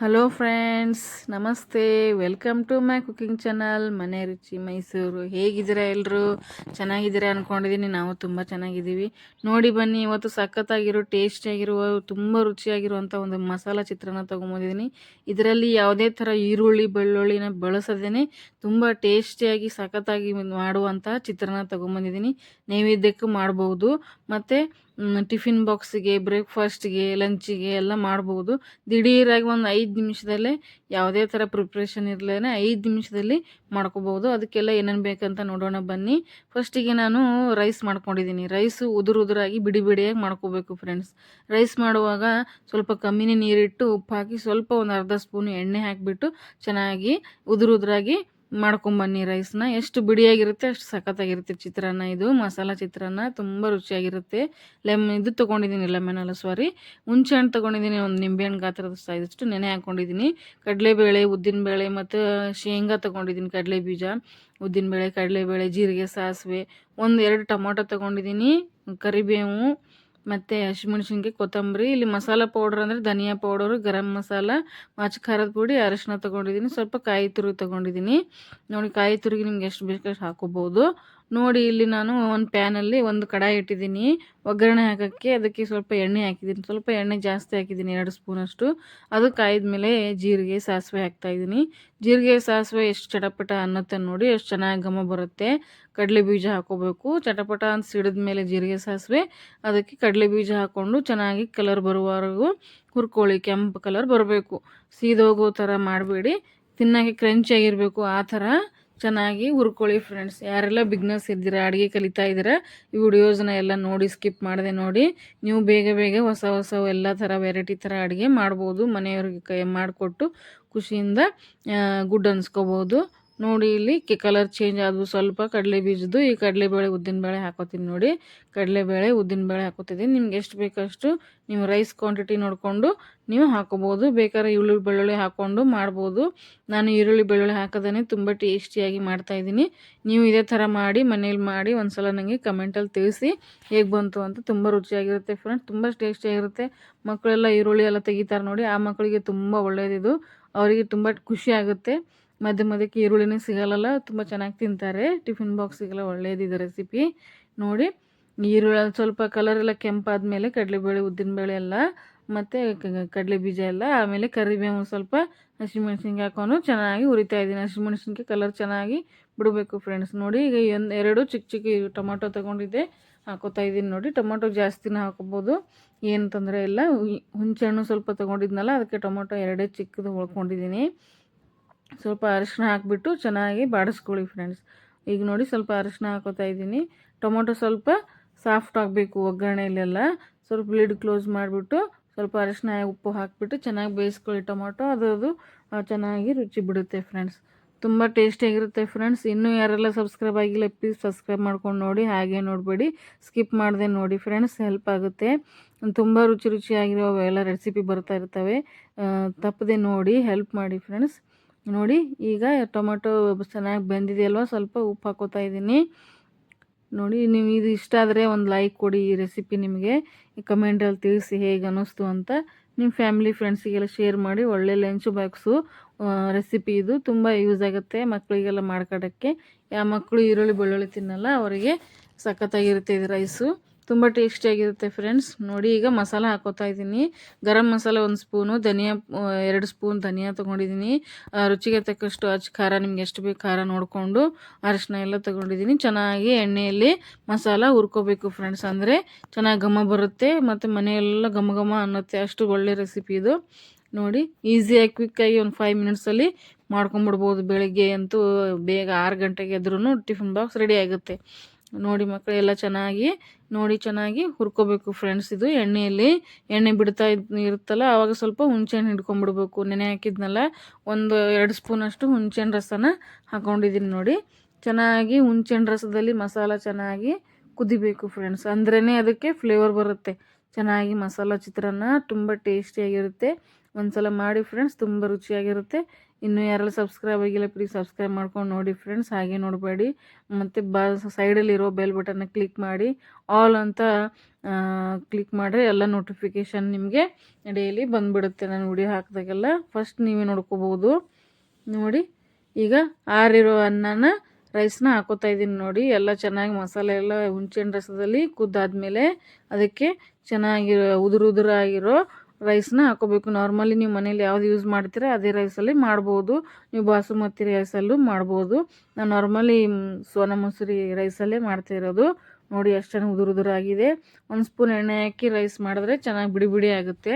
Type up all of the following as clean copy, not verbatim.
Hello friends, ನಮಸ್ತೆ. Welcome to my cooking channel ಮನೆ ರುಚಿ ಮೈಸೂರು. ಹೇಗಿದ್ದೀರಾ ಎಲ್ಲರೂ? ಚೆನ್ನಾಗಿದ್ದೀರಾ ಅಂದ್ಕೊಂಡಿದ್ದೀನಿ. ನಾವು ತುಂಬ ಚೆನ್ನಾಗಿದ್ದೀವಿ. ನೋಡಿ ಬನ್ನಿ, ಇವತ್ತು ಸಖತ್ತಾಗಿರೋ ಟೇಸ್ಟಿಯಾಗಿರುವ ತುಂಬ ರುಚಿಯಾಗಿರುವಂಥ ಒಂದು ಮಸಾಲ ಚಿತ್ರಾನ್ನ ತೊಗೊಂಬಂದಿದ್ದೀನಿ. ಇದರಲ್ಲಿ ಯಾವುದೇ ಥರ ಈರುಳ್ಳಿ ಬೆಳ್ಳುಳ್ಳಿನ ಬಳಸದೇ ತುಂಬ ಟೇಸ್ಟಿಯಾಗಿ ಸಖತ್ತಾಗಿ ಮಾಡುವಂಥ ಚಿತ್ರಾನ್ನ ತೊಗೊಂಬಂದಿದ್ದೀನಿ. ನೈವೇದ್ಯಕ್ಕೂ ಮಾಡ್ಬೋದು, ಮತ್ತು ಟಿಫಿನ್ ಬಾಕ್ಸಿಗೆ, ಬ್ರೇಕ್ಫಾಸ್ಟಿಗೆ, ಲಂಚಿಗೆ ಎಲ್ಲ ಮಾಡ್ಬೋದು. ದಿಢೀರಾಗಿ ಒಂದು 5 ನಿಮಿಷದಲ್ಲೇ ಯಾವುದೇ ಥರ ಪ್ರಿಪ್ರೇಷನ್ ಇರಲೇನೆ 5 ನಿಮಿಷದಲ್ಲಿ ಮಾಡ್ಕೋಬೋದು. ಅದಕ್ಕೆಲ್ಲ ಏನೇನು ಬೇಕಂತ ನೋಡೋಣ ಬನ್ನಿ. ಫಸ್ಟಿಗೆ ನಾನು ರೈಸ್ ಮಾಡ್ಕೊಂಡಿದ್ದೀನಿ. ರೈಸು ಉದುರಾಗಿ ಬಿಡಿ ಬಿಡಿಯಾಗಿ ಮಾಡ್ಕೋಬೇಕು ಫ್ರೆಂಡ್ಸ್. ರೈಸ್ ಮಾಡುವಾಗ ಸ್ವಲ್ಪ ಕಮ್ಮಿನೇ ನೀರಿಟ್ಟು ಉಪ್ಪು ಹಾಕಿ ಸ್ವಲ್ಪ ಒಂದು ಅರ್ಧ ಸ್ಪೂನ್ ಎಣ್ಣೆ ಹಾಕಿಬಿಟ್ಟು ಚೆನ್ನಾಗಿ ಉದುರಾಗಿ ಮಾಡ್ಕೊಂಬನ್ನಿ ರೈಸ್ನ. ಎಷ್ಟು ಬಿಡಿಯಾಗಿರುತ್ತೆ ಅಷ್ಟು ಸಖತ್ತಾಗಿರುತ್ತೆ ಚಿತ್ರಾನ್ನ. ಇದು ಮಸಾಲ ಚಿತ್ರಾನ್ನ ತುಂಬ ರುಚಿಯಾಗಿರುತ್ತೆ. ಇದು ತೊಗೊಂಡಿದ್ದೀನಿ, ಲೆಮನ್ ಅಲ್ಲ ಸಾರಿ, ಹುಣಸೆ ಹಣ್ಣು ತೊಗೊಂಡಿದ್ದೀನಿ. ಒಂದು ನಿಂಬೆಹಣ್ಣು ಗಾತ್ರದ ಸೈಜಷ್ಟು ನೆನೆ ಹಾಕ್ಕೊಂಡಿದ್ದೀನಿ. ಕಡಲೆಬೇಳೆ, ಉದ್ದಿನಬೇಳೆ ಮತ್ತು ಶೇಂಗಾ ತೊಗೊಂಡಿದ್ದೀನಿ. ಕಡಲೆ ಬೀಜ, ಉದ್ದಿನಬೇಳೆ, ಕಡಲೆಬೇಳೆ, ಜೀರಿಗೆ, ಸಾಸಿವೆ, 1-2 ಟೊಮೊಟೊ ತೊಗೊಂಡಿದ್ದೀನಿ, ಕರಿಬೇವು ಮತ್ತು ಹಸಿಮೆಣ್ಸಿನ್ಕಾಯಿ, ಕೊತ್ತಂಬರಿ. ಇಲ್ಲಿ ಮಸಾಲ ಪೌಡ್ರ್ ಅಂದರೆ ಧನಿಯಾ ಪೌಡರು, ಗರಂ ಮಸಾಲ, ಖಾರದ ಪುಡಿ, ಅರಿಶಿನ ತೊಗೊಂಡಿದ್ದೀನಿ. ಸ್ವಲ್ಪ ಕಾಯಿ ತುರಿ ತೊಗೊಂಡಿದ್ದೀನಿ. ನೋಡಿ, ಕಾಯಿ ತುರಿಗೆ ನಿಮ್ಗೆ ಎಷ್ಟು ಬೇಕಷ್ಟು ಹಾಕೋಬೋದು. ನೋಡಿ, ಇಲ್ಲಿ ನಾನು ಒಂದು ಪ್ಯಾನಲ್ಲಿ ಒಂದು ಕಡಾಯಿ ಇಟ್ಟಿದ್ದೀನಿ ಒಗ್ಗರಣೆ ಹಾಕೋಕ್ಕೆ. ಅದಕ್ಕೆ ಸ್ವಲ್ಪ ಎಣ್ಣೆ ಹಾಕಿದ್ದೀನಿ. ಸ್ವಲ್ಪ ಎಣ್ಣೆ ಜಾಸ್ತಿ ಹಾಕಿದ್ದೀನಿ, 2 ಸ್ಪೂನಷ್ಟು. ಅದು ಕಾಯ್ದ ಮೇಲೆ ಜೀರಿಗೆ, ಸಾಸಿವೆ ಹಾಕ್ತಾಯಿದ್ದೀನಿ. ಜೀರಿಗೆ, ಸಾಸಿವೆ ಎಷ್ಟು ಚಟಪಟ ಅನ್ನತ್ತೆ ನೋಡಿ, ಎಷ್ಟು ಚೆನ್ನಾಗಿ ಘಮ ಬರುತ್ತೆ. ಕಡಲೆ ಬೀಜ ಹಾಕೋಬೇಕು. ಚಟಪಟ ಅಂತ ಸಿಡಿದ ಮೇಲೆ ಜೀರಿಗೆ, ಸಾಸಿವೆ, ಅದಕ್ಕೆ ಕಡಲೆ ಬೀಜ ಹಾಕ್ಕೊಂಡು ಚೆನ್ನಾಗಿ ಕಲರ್ ಬರುವವರೆಗೂ ಹುರ್ಕೊಳ್ಳಿ. ಕೆಂಪು ಕಲರ್ ಬರಬೇಕು, ಸೀದೋಗೋ ಥರ ಮಾಡಬೇಡಿ. ತಿನ್ನೋಕ್ಕೆ ಕ್ರಂಚಿಯಾಗಿರಬೇಕು, ಆ ಥರ ಚೆನ್ನಾಗಿ ಹುರ್ಕೊಳ್ಳಿ ಫ್ರೆಂಡ್ಸ್. ಯಾರೆಲ್ಲ ಬಿಗ್ನರ್ಸ್ ಇದ್ದೀರಾ, ಅಡುಗೆ ಕಲಿತಾ ಇದ್ದೀರಾ, ಈ ವಿಡಿಯೋಸ್ನ ಎಲ್ಲ ನೋಡಿ, ಸ್ಕಿಪ್ ಮಾಡದೆ ನೋಡಿ. ನೀವು ಬೇಗ ಹೊಸ ಎಲ್ಲ ಥರ ವೆರೈಟಿ ಥರ ಅಡುಗೆ ಮಾಡ್ಬೋದು. ಮನೆಯವ್ರಿಗೆ ಕೈ ಮಾಡಿಕೊಟ್ಟು ಖುಷಿಯಿಂದ ಗುಡ್ ಅನ್ಸ್ಕೋಬೋದು. ನೋಡಿ, ಇಲ್ಲಿ ಕಲರ್ ಚೇಂಜ್ ಆದವು ಸ್ವಲ್ಪ ಕಡಲೆ ಬೀಜದ್ದು. ಈ ಕಡಲೆಬೇಳೆ, ಉದ್ದಿನಬೇಳೆ ಹಾಕೋತೀನಿ ನೋಡಿ. ಕಡಲೆಬೇಳೆ, ಉದ್ದಿನಬೇಳೆ ಹಾಕೋತಿದ್ದೀನಿ. ನಿಮ್ಗೆ ಎಷ್ಟು ಬೇಕಷ್ಟು ನೀವು ರೈಸ್ ಕ್ವಾಂಟಿಟಿ ನೋಡಿಕೊಂಡು ನೀವು ಹಾಕೋಬೋದು. ಬೇಕಾದ್ರೆ ಈರುಳ್ಳಿ ಬೆಳ್ಳುಳ್ಳಿ ಹಾಕ್ಕೊಂಡು ಮಾಡ್ಬೋದು. ನಾನು ಈರುಳ್ಳಿ ಬೆಳ್ಳುಳ್ಳಿ ಹಾಕೋದೇ ತುಂಬ ಟೇಸ್ಟಿಯಾಗಿ ಮಾಡ್ತಾಯಿದ್ದೀನಿ. ನೀವು ಇದೇ ಥರ ಮಾಡಿ ಮನೇಲಿ ಮಾಡಿ ಒಂದು ಸಲ ನನಗೆ ಕಮೆಂಟಲ್ಲಿ ತಿಳಿಸಿ ಹೇಗೆ ಬಂತು ಅಂತ. ತುಂಬ ರುಚಿಯಾಗಿರುತ್ತೆ ಫ್ರೆಂಡ್ಸ್, ತುಂಬ ಟೇಸ್ಟಿಯಾಗಿರುತ್ತೆ. ಮಕ್ಕಳೆಲ್ಲ ಈರುಳ್ಳಿ ಎಲ್ಲ ತೆಗಿತಾರೆ ನೋಡಿ, ಆ ಮಕ್ಕಳಿಗೆ ತುಂಬ ಒಳ್ಳೆಯದಿದು. ಅವರಿಗೆ ತುಂಬ ಖುಷಿ ಆಗುತ್ತೆ. ಮಧ್ಯಕ್ಕೆ ಈರುಳ್ಳಿನೇ ಸಿಗಲ್ಲ, ತುಂಬ ಚೆನ್ನಾಗಿ ತಿಂತಾರೆ. ಟಿಫಿನ್ ಬಾಕ್ಸಿಗೆಲ್ಲ ಒಳ್ಳೆಯದಿದೆ ರೆಸಿಪಿ. ನೋಡಿ, ಈರುಳ್ಳಿ ಸ್ವಲ್ಪ ಕಲರೆಲ್ಲ ಕೆಂಪಾದ ಮೇಲೆ ಕಡಲೆಬೇಳೆ, ಉದ್ದಿನಬೇಳೆ ಎಲ್ಲ ಮತ್ತು ಕಡಲೆ ಬೀಜ ಎಲ್ಲ, ಆಮೇಲೆ ಕರಿಬೇವು, ಸ್ವಲ್ಪ ಹಸಿಮೆಣ್ಸಿನ್ಕಾಯಿ ಹಾಕೊಂಡು ಚೆನ್ನಾಗಿ ಹುರಿತಾ ಇದ್ದೀನಿ. ಹಸಿಮೆಣ್ಸಿನ್ಕಾಯಿ ಕಲರ್ ಚೆನ್ನಾಗಿ ಬಿಡಬೇಕು ಫ್ರೆಂಡ್ಸ್. ನೋಡಿ, ಈಗ 2 ಚಿಕ್ಕ ಟೊಮೊಟೊ ತೊಗೊಂಡಿದ್ದೆ, ಹಾಕೋತಾ ಇದ್ದೀನಿ ನೋಡಿ. ಟೊಮೊಟೊ ಜಾಸ್ತಿನ ಹಾಕೋಬೋದು, ಏನು ತೊಂದರೆ ಇಲ್ಲ. ಹುಣಸೆ ಹಣ್ಣು ಸ್ವಲ್ಪ ತೊಗೊಂಡಿದ್ನಲ್ಲ, ಅದಕ್ಕೆ ಟೊಮೊಟೊ 2 ಚಿಕ್ಕದು ಉಳ್ಕೊಂಡಿದ್ದೀನಿ. ಸ್ವಲ್ಪ ಅರಿಶಿನ ಹಾಕಿಬಿಟ್ಟು ಚೆನ್ನಾಗಿ ಬಾಡಿಸ್ಕೊಳ್ಳಿ ಫ್ರೆಂಡ್ಸ್. ಈಗ ನೋಡಿ, ಸ್ವಲ್ಪ ಅರಿಶಿನ ಹಾಕೋತಾ ಇದ್ದೀನಿ. ಟೊಮೊಟೊ ಸ್ವಲ್ಪ ಸಾಫ್ಟ್ ಆಗಬೇಕು ಒಗ್ಗರಣೆಯಲ್ಲೆಲ್ಲ. ಸ್ವಲ್ಪ ಲಿಡ್ ಕ್ಲೋಸ್ ಮಾಡಿಬಿಟ್ಟು ಸ್ವಲ್ಪ ಅರಿಶಿನ, ಉಪ್ಪು ಹಾಕಿಬಿಟ್ಟು ಚೆನ್ನಾಗಿ ಬೇಯಿಸ್ಕೊಳ್ಳಿ ಟೊಮೊಟೊ. ಅದು ಚೆನ್ನಾಗಿ ರುಚಿ ಬಿಡುತ್ತೆ ಫ್ರೆಂಡ್ಸ್. ತುಂಬ ಟೇಸ್ಟಿಯಾಗಿರುತ್ತೆ ಫ್ರೆಂಡ್ಸ್. ಇನ್ನೂ ಯಾರೆಲ್ಲ ಸಬ್ಸ್ಕ್ರೈಬ್ ಆಗಿಲ್ಲ ಪ್ಲೀಸ್ ಸಬ್ಸ್ಕ್ರೈಬ್ ಮಾಡ್ಕೊಂಡು ನೋಡಿ, ಹಾಗೆ ನೋಡಬೇಡಿ, ಸ್ಕಿಪ್ ಮಾಡದೆ ನೋಡಿ ಫ್ರೆಂಡ್ಸ್, ಹೆಲ್ಪ್ ಆಗುತ್ತೆ. ತುಂಬ ರುಚಿಯಾಗಿರೋ ಎಲ್ಲ ರೆಸಿಪಿ ಬರ್ತಾ ಇರ್ತವೆ, ತಪ್ಪದೆ ನೋಡಿ, ಹೆಲ್ಪ್ ಮಾಡಿ ಫ್ರೆಂಡ್ಸ್. ನೋಡಿ, ಈಗ ಟೊಮೊಟೊ ಚೆನ್ನಾಗಿ ಬೆಂದಿದೆಯಲ್ವ, ಸ್ವಲ್ಪ ಉಪ್ಪು ಹಾಕೋತಾ ಇದ್ದೀನಿ ನೋಡಿ. ನೀವು ಇದು ಇಷ್ಟ ಆದರೆ ಒಂದು ಲೈಕ್ ಕೊಡಿ. ಈ ರೆಸಿಪಿ ನಿಮಗೆ ಕಮೆಂಟಲ್ಲಿ ತಿಳಿಸಿ ಹೇಗೆ ಅನ್ನಿಸ್ತು ಅಂತ. ನಿಮ್ಮ ಫ್ಯಾಮಿಲಿ ಫ್ರೆಂಡ್ಸಿಗೆಲ್ಲ ಶೇರ್ ಮಾಡಿ. ಒಳ್ಳೆ ಲಂಚ್ ಬಾಕ್ಸು ರೆಸಿಪಿ ಇದು, ತುಂಬ ಯೂಸ್ ಆಗುತ್ತೆ ಮಕ್ಕಳಿಗೆಲ್ಲ ಮಾಡ್ಕೊಡೋಕ್ಕೆ. ಯಾವ ಮಕ್ಕಳು ಈರುಳ್ಳಿ ಬೆಳ್ಳುಳ್ಳಿ ತಿನ್ನಲ್ಲ ಅವರಿಗೆ ಸಖತ್ತಾಗಿರುತ್ತೆ ಇದು ರೈಸು, ತುಂಬ ಟೇಸ್ಟಿಯಾಗಿರುತ್ತೆ ಫ್ರೆಂಡ್ಸ್. ನೋಡಿ, ಈಗ ಮಸಾಲ ಹಾಕೋತಾ ಇದ್ದೀನಿ. ಗರಂ ಮಸಾಲ 1 ಸ್ಪೂನು, ಧನಿಯಾ 2 ಸ್ಪೂನ್ ಧನಿಯಾ ತೊಗೊಂಡಿದ್ದೀನಿ. ರುಚಿಗೆ ತಕ್ಕಷ್ಟು ಖಾರ, ನಿಮ್ಗೆ ಎಷ್ಟು ಬೇಕು ಖಾರ ನೋಡಿಕೊಂಡು, ಅರಿಶಿನ ಎಲ್ಲ ತೊಗೊಂಡಿದ್ದೀನಿ. ಚೆನ್ನಾಗಿ ಎಣ್ಣೆಯಲ್ಲಿ ಮಸಾಲ ಹುರ್ಕೋಬೇಕು ಫ್ರೆಂಡ್ಸ್, ಅಂದರೆ ಚೆನ್ನಾಗಿ ಘಮ ಬರುತ್ತೆ ಮತ್ತು ಮನೆಯೆಲ್ಲ ಘಮ ಅನ್ನುತ್ತೆ. ಅಷ್ಟು ಒಳ್ಳೆ ರೆಸಿಪಿ ಇದು. ನೋಡಿ, ಈಸಿಯಾಗಿ ಕ್ವಿಕ್ಕಾಗಿ ಒಂದು 5 ಮಿನಿಟ್ಸಲ್ಲಿ ಮಾಡ್ಕೊಂಬಿಡ್ಬೋದು. ಬೆಳಗ್ಗೆ ಅಂತೂ ಬೇಗ 6 ಗಂಟೆಗೆ ಎದ್ರೂ ಟಿಫಿನ್ ಬಾಕ್ಸ್ ರೆಡಿ ಆಗುತ್ತೆ. ನೋಡಿ ಮಕ್ಕಳೆಲ್ಲ ಚೆನ್ನಾಗಿ ಹುರ್ಕೋಬೇಕು ಫ್ರೆಂಡ್ಸ್. ಇದು ಎಣ್ಣೆ ಬಿಡ್ತಾ ಇರುತ್ತಲ್ಲ, ಆವಾಗ ಸ್ವಲ್ಪ ಹುಣಸೆಹಣ್ಣು ಹಿಡ್ಕೊಂಬಿಡ್ಬೇಕು. ನೆನೆ ಹಾಕಿದ್ನಲ್ಲ, 1-2 ಸ್ಪೂನಷ್ಟು ಹುಣಸೆಹಣ್ಣು ರಸನ ಹಾಕ್ಕೊಂಡಿದ್ದೀನಿ ನೋಡಿ. ಚೆನ್ನಾಗಿ ಹುಣಸೆಹಣ್ಣು ರಸದಲ್ಲಿ ಮಸಾಲ ಚೆನ್ನಾಗಿ ಕುದಿಬೇಕು ಫ್ರೆಂಡ್ಸ್, ಅಂದ್ರೇ ಅದಕ್ಕೆ ಫ್ಲೇವರ್ ಬರುತ್ತೆ ಚೆನ್ನಾಗಿ. ಮಸಾಲ ಚಿತ್ರಾನ್ನ ತುಂಬ ಟೇಸ್ಟಿಯಾಗಿರುತ್ತೆ. ಒಂದು ಸಲ ಮಾಡಿ ಫ್ರೆಂಡ್ಸ್, ತುಂಬ ರುಚಿಯಾಗಿರುತ್ತೆ. ಇನ್ನೂ ಯಾರೆಲ್ಲ ಸಬ್ಸ್ಕ್ರೈಬ್ ಆಗಿಲ್ಲ ಪ್ಲೀಸ್ ಸಬ್ಸ್ಕ್ರೈಬ್ ಮಾಡ್ಕೊಂಡು ನೋಡಿ ಫ್ರೆಂಡ್ಸ್. ಹಾಗೆ ನೋಡಬೇಡಿ, ಮತ್ತು ಸೈಡಲ್ಲಿರೋ ಬೆಲ್ ಬಟನ್ನ ಕ್ಲಿಕ್ ಮಾಡಿ ಆಲ್ ಅಂತ ಕ್ಲಿಕ್ ಮಾಡಿದ್ರೆ ಎಲ್ಲ ನೋಟಿಫಿಕೇಷನ್ ನಿಮಗೆ ಡೈಲಿ ಬಂದುಬಿಡುತ್ತೆ. ನಾನು ವಿಡಿಯೋ ಹಾಕಿದಾಗೆಲ್ಲ ಫಸ್ಟ್ ನೀವೇ ನೋಡ್ಕೋಬೋದು. ನೋಡಿ, ಈಗ ಆರಿರೋ ಅನ್ನನ ರೈಸ್ನ ಹಾಕೋತಾ ಇದ್ದೀನಿ. ನೋಡಿ, ಎಲ್ಲ ಚೆನ್ನಾಗಿ ಮಸಾಲೆ ಎಲ್ಲ ಹುಣಸೆಹಣ್ಣು ರಸದಲ್ಲಿ ಕುದ್ದಾದ್ಮೇಲೆ ಅದಕ್ಕೆ ಚೆನ್ನಾಗಿರೋ ಉದುರಾಗಿರೋ ರೈಸ್ನ ಹಾಕೋಬೇಕು. ನಾರ್ಮಲಿ ನೀವು ಮನೇಲಿ ಯಾವ್ದು ಯೂಸ್ ಮಾಡ್ತೀರ ಅದೇ ರೈಸಲ್ಲಿ ಮಾಡ್ಬೋದು. ನೀವು ಬಾಸುಮತಿ ರೈಸಲ್ಲೂ ಮಾಡ್ಬೋದು. ನಾನು ನಾರ್ಮಲಿ ಸೋನಾ ಮಸೂರಿ ರೈಸಲ್ಲೇ ಮಾಡ್ತಾಯಿರೋದು. ನೋಡಿ, ಎಷ್ಟು ಚೆನ್ನಾಗಿ ಉದುರಾಗಿದೆ. ಒಂದು ಸ್ಪೂನ್ ಎಣ್ಣೆ ಹಾಕಿ ರೈಸ್ ಮಾಡಿದ್ರೆ ಚೆನ್ನಾಗಿ ಬಿಡಿ ಬಿಡಿ ಆಗುತ್ತೆ.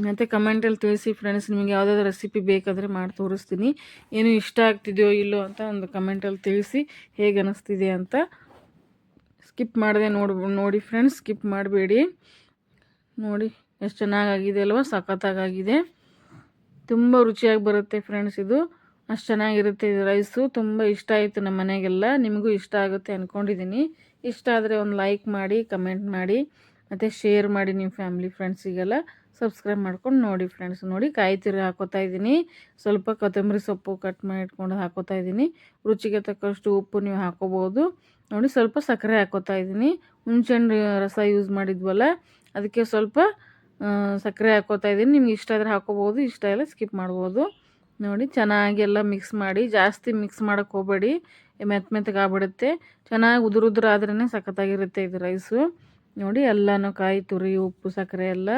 ಮತ್ತು ಕಮೆಂಟಲ್ಲಿ ತಿಳಿಸಿ ಫ್ರೆಂಡ್ಸ್, ನಿಮಗೆ ಯಾವುದಾದ್ರು ರೆಸಿಪಿ ಬೇಕಾದರೆ ಮಾಡಿ ತೋರಿಸ್ತೀನಿ. ಏನು ಇಷ್ಟ ಆಗ್ತಿದೆಯೋ ಇಲ್ಲೋ ಅಂತ ಒಂದು ಕಮೆಂಟಲ್ಲಿ ತಿಳಿಸಿ, ಹೇಗೆ ಅನ್ನಿಸ್ತಿದೆ ಅಂತ. ಸ್ಕಿಪ್ ಮಾಡಿದೆ ನೋಡಿ ಫ್ರೆಂಡ್ಸ್, ಸ್ಕಿಪ್ ಮಾಡಬೇಡಿ. ನೋಡಿ ಎಷ್ಟು ಚೆನ್ನಾಗಾಗಿದೆ ಅಲ್ವಾ, ಸಖತ್ತಾಗಿದೆ. ತುಂಬ ರುಚಿಯಾಗಿ ಬರುತ್ತೆ ಫ್ರೆಂಡ್ಸ್. ಇದು ಅಷ್ಟು ಚೆನ್ನಾಗಿರುತ್ತೆ. ಇದು ರೈಸು ತುಂಬ ಇಷ್ಟ ಆಯಿತು ನಮ್ಮ ಮನೆಗೆಲ್ಲ. ನಿಮಗೂ ಇಷ್ಟ ಆಗುತ್ತೆ ಅಂದ್ಕೊಂಡಿದ್ದೀನಿ. ಇಷ್ಟ ಆದರೆ ಒಂದು ಲೈಕ್ ಮಾಡಿ, ಕಮೆಂಟ್ ಮಾಡಿ, ಮತ್ತು ಶೇರ್ ಮಾಡಿ ನಿಮ್ಮ ಫ್ಯಾಮಿಲಿ ಫ್ರೆಂಡ್ಸಿಗೆಲ್ಲ. ಸಬ್ಸ್ಕ್ರೈಬ್ ಮಾಡ್ಕೊಂಡು ನೋಡಿ ಫ್ರೆಂಡ್ಸ್. ನೋಡಿ, ಕಾಯಿ ತುರಿ ಹಾಕೋತಾ ಇದ್ದೀನಿ. ಸ್ವಲ್ಪ ಕೊತ್ತಂಬರಿ ಸೊಪ್ಪು ಕಟ್ ಮಾಡಿ ಇಟ್ಕೊಂಡು ಹಾಕೋತಾ ಇದ್ದೀನಿ. ರುಚಿಗೆ ತಕ್ಕಷ್ಟು ಉಪ್ಪು ನೀವು ಹಾಕೋಬೋದು. ನೋಡಿ, ಸ್ವಲ್ಪ ಸಕ್ಕರೆ ಹಾಕೋತಾ ಇದ್ದೀನಿ. ಹುಣಸೆಹಣ್ಣು ರಸ ಯೂಸ್ ಮಾಡಿದ್ವಲ್ಲ, ಅದಕ್ಕೆ ಸ್ವಲ್ಪ ಸಕ್ಕರೆ ಹಾಕೋತಾ ಇದ್ದೀನಿ. ನಿಮ್ಗೆ ಇಷ್ಟ ಆದರೆ ಹಾಕೋಬೋದು, ಇಷ್ಟ ಇಲ್ಲ ಸ್ಕಿಪ್ ಮಾಡ್ಬೋದು. ನೋಡಿ, ಚೆನ್ನಾಗಿ ಎಲ್ಲ ಮಿಕ್ಸ್ ಮಾಡಿ. ಜಾಸ್ತಿ ಮಿಕ್ಸ್ ಮಾಡೋಕ್ಕೆ ಹೋಗಬೇಡಿ, ಮೆತ್ತಗಾಗ್ಬಿಡುತ್ತೆ. ಚೆನ್ನಾಗಿ ಉದುರಾದ್ರೇ ಸಖತ್ತಾಗಿರುತ್ತೆ ಇದು ರೈಸು. ನೋಡಿ, ಎಲ್ಲನೂ ಕಾಯಿ ತುರಿ, ಉಪ್ಪು, ಸಕ್ಕರೆ ಎಲ್ಲ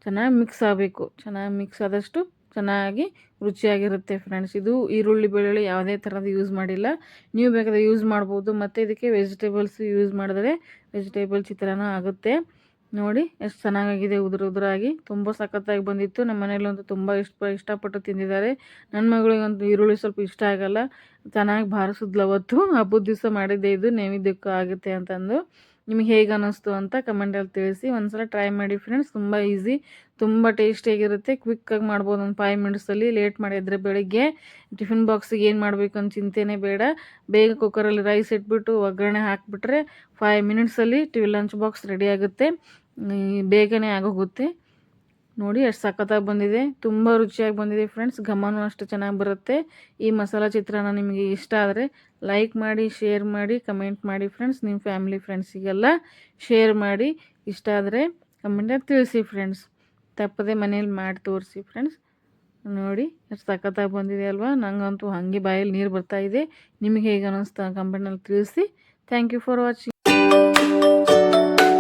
ಚೆನ್ನಾಗಿ ಮಿಕ್ಸ್ ಆಗಬೇಕು. ಚೆನ್ನಾಗಿ ಮಿಕ್ಸ್ ಆದಷ್ಟು ಚೆನ್ನಾಗಿ ರುಚಿಯಾಗಿರುತ್ತೆ ಫ್ರೆಂಡ್ಸ್. ಇದು ಈರುಳ್ಳಿ ಬೆಳ್ಳುಳ್ಳಿ ಯಾವುದೇ ಥರದ್ದು ಯೂಸ್ ಮಾಡಿಲ್ಲ. ನೀವು ಬೇಕಾದರೆ ಯೂಸ್ ಮಾಡ್ಬೋದು. ಮತ್ತು ಇದಕ್ಕೆ ವೆಜಿಟೇಬಲ್ಸ್ ಯೂಸ್ ಮಾಡಿದ್ರೆ ವೆಜಿಟೇಬಲ್ ಚಿತ್ರಾನ್ನ ಆಗುತ್ತೆ. ನೋಡಿ, ಎಷ್ಟು ಚೆನ್ನಾಗಾಗಿದೆ ಉದುರಾಗಿ. ತುಂಬ ಸಖತ್ತಾಗಿ ಬಂದಿತ್ತು. ನಮ್ಮ ಮನೇಲಂತೂ ತುಂಬ ಇಷ್ಟಪಟ್ಟು ತಿಂದಿದ್ದಾರೆ. ನನ್ನ ಮಗಳಿಗಂತೂ ಈರುಳ್ಳಿ ಸ್ವಲ್ಪ ಇಷ್ಟ ಆಗಲ್ಲ. ಚೆನ್ನಾಗಿ ಬಾರಿಸಿದ್ಲು ಅವತ್ತು. ಹಬ್ಬದ ದಿವಸ ಮಾಡಿದ್ದೆ ಇದು, ನೈವೇದ್ಯಕ್ಕೂ ಆಗುತ್ತೆ ಅಂತಂದು. ನಿಮಗೆ ಹೇಗೆ ಅನ್ನಿಸ್ತು ಅಂತ ಕಮೆಂಟಲ್ಲಿ ತಿಳಿಸಿ. ಒಂದ್ಸಲ ಟ್ರೈ ಮಾಡಿ ಫ್ರೆಂಡ್ಸ್. ತುಂಬ ಈಸಿ, ತುಂಬ ಟೇಸ್ಟಿಯಾಗಿರುತ್ತೆ. ಕ್ವಿಕ್ಕಾಗಿ ಮಾಡ್ಬೋದು. ಒಂದು 5 ಮಿನಿಟ್ಸಲ್ಲಿ. ಲೇಟ್ ಮಾಡಿದರೆ ಬೆಳಿಗ್ಗೆ ಟಿಫಿನ್ ಬಾಕ್ಸಿಗೆ ಏನು ಮಾಡಬೇಕು ಅಂತ ಚಿಂತೆನೇ ಬೇಡ. ಬೇಗ ಕುಕ್ಕರಲ್ಲಿ ರೈಸ್ ಇಟ್ಬಿಟ್ಟು ಒಗ್ಗರಣೆ ಹಾಕಿಬಿಟ್ರೆ 5 ಮಿನಿಟ್ಸಲ್ಲಿ ಲಂಚ್ ಬಾಕ್ಸ್ ರೆಡಿ ಆಗುತ್ತೆ. ಬೇಗನೆ ಆಗೋಗುತ್ತೆ. ನೋಡಿ, ಎಷ್ಟು ಸಖತ್ತಾಗಿ ಬಂದಿದೆ. ತುಂಬ ರುಚಿಯಾಗಿ ಬಂದಿದೆ ಫ್ರೆಂಡ್ಸ್. ಘಮನೂ ಅಷ್ಟು ಚೆನ್ನಾಗಿ ಬರುತ್ತೆ. ಈ ಮಸಾಲ ಚಿತ್ರಾನ್ನ ನಿಮಗೆ ಇಷ್ಟ ಆದರೆ ಲೈಕ್ ಮಾಡಿ, ಶೇರ್ ಮಾಡಿ, ಕಮೆಂಟ್ ಮಾಡಿ ಫ್ರೆಂಡ್ಸ್. ನಿಮ್ಮ ಫ್ಯಾಮಿಲಿ ಫ್ರೆಂಡ್ಸಿಗೆಲ್ಲ ಶೇರ್ ಮಾಡಿ. ಇಷ್ಟ ಆದರೆ ಕಮೆಂಟಲ್ಲಿ ತಿಳಿಸಿ ಫ್ರೆಂಡ್ಸ್. ತಪ್ಪದೆ ಮನೇಲಿ ಮಾಡಿ ತೋರಿಸಿ ಫ್ರೆಂಡ್ಸ್. ನೋಡಿ, ಎಷ್ಟು ಸಖತ್ತಾಗಿ ಬಂದಿದೆ ಅಲ್ವಾ. ನನಗಂತೂ ಹಾಗೆ ಬಾಯಲ್ಲಿ ನೀರು ಬರ್ತಾಯಿದೆ. ನಿಮಗೆ ಹೇಗೆ ಅನ್ನಿಸ್ತಾ ಕಮೆಂಟ್ನಲ್ಲಿ ತಿಳಿಸಿ. Thank you for watching.